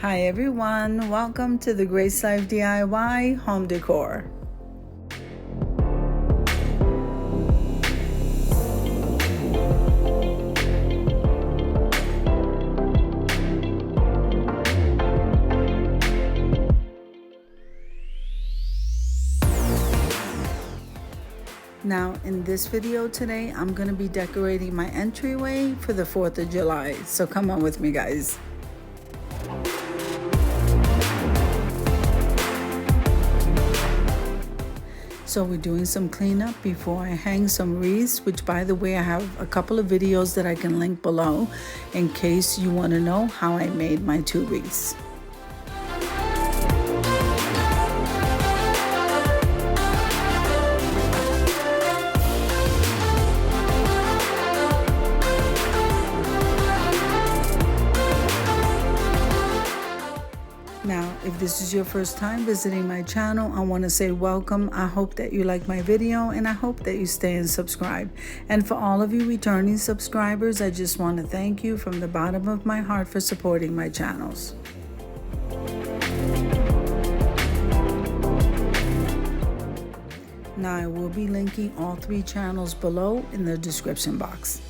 Hi everyone, welcome to the Grace Life DIY Home Decor. Now in this video today, I'm going to be decorating my entryway for the 4th of July. So come on with me, guys. So we're doing some cleanup before I hang some wreaths, which by the way, I have a couple of videos that I can link below in case you want to know how I made my 2 wreaths. Now, if this is your first time visiting my channel, I want to say welcome. I hope that you like my video and I hope that you stay and subscribe. And for all of you returning subscribers, I just want to thank you from the bottom of my heart for supporting my channels. Now, I will be linking all 3 channels below in the description box.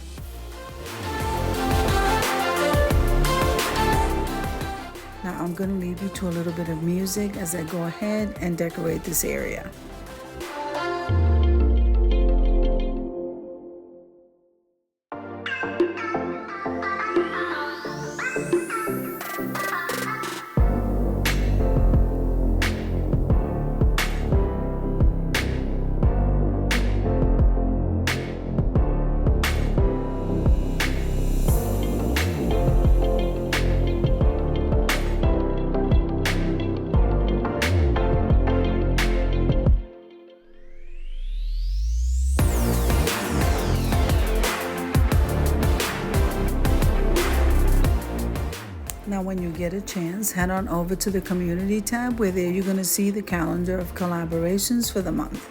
Now I'm going to leave you to a little bit of music as I go ahead and decorate this area. Now when you get a chance, head on over to the community tab where there you're going to see the calendar of collaborations for the month.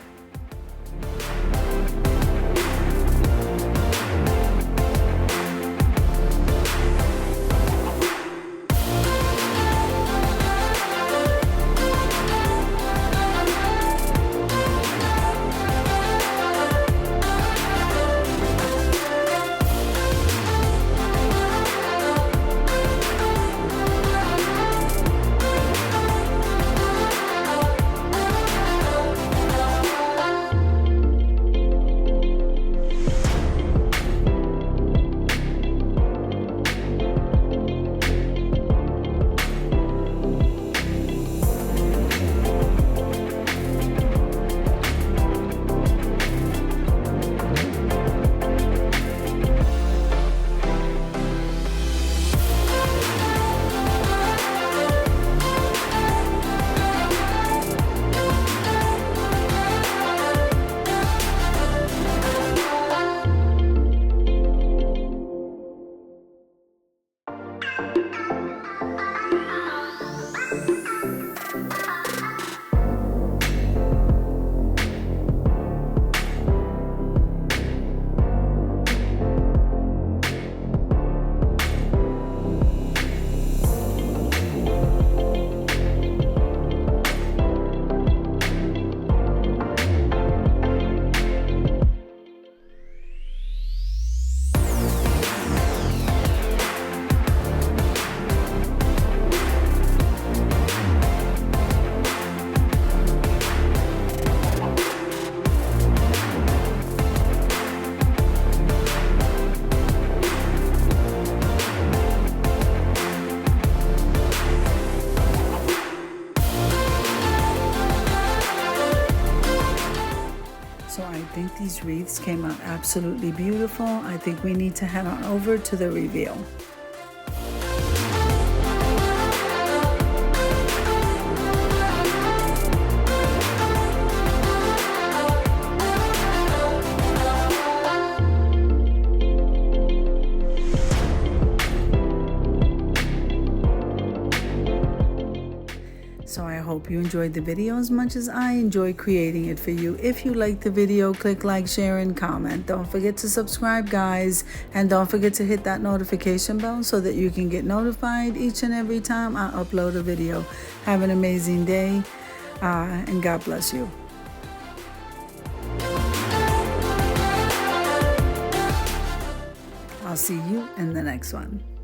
So I think these wreaths came out absolutely beautiful. I think we need to head on over to the reveal. So I hope hope you enjoyed the video as much as I enjoyed creating it for you. If you liked the video, click like, share, and comment. Don't forget to subscribe, guys, and don't forget to hit that notification bell so that you can get notified each and every time I upload a video. Have an amazing day, and God bless you. I'll see you in the next one.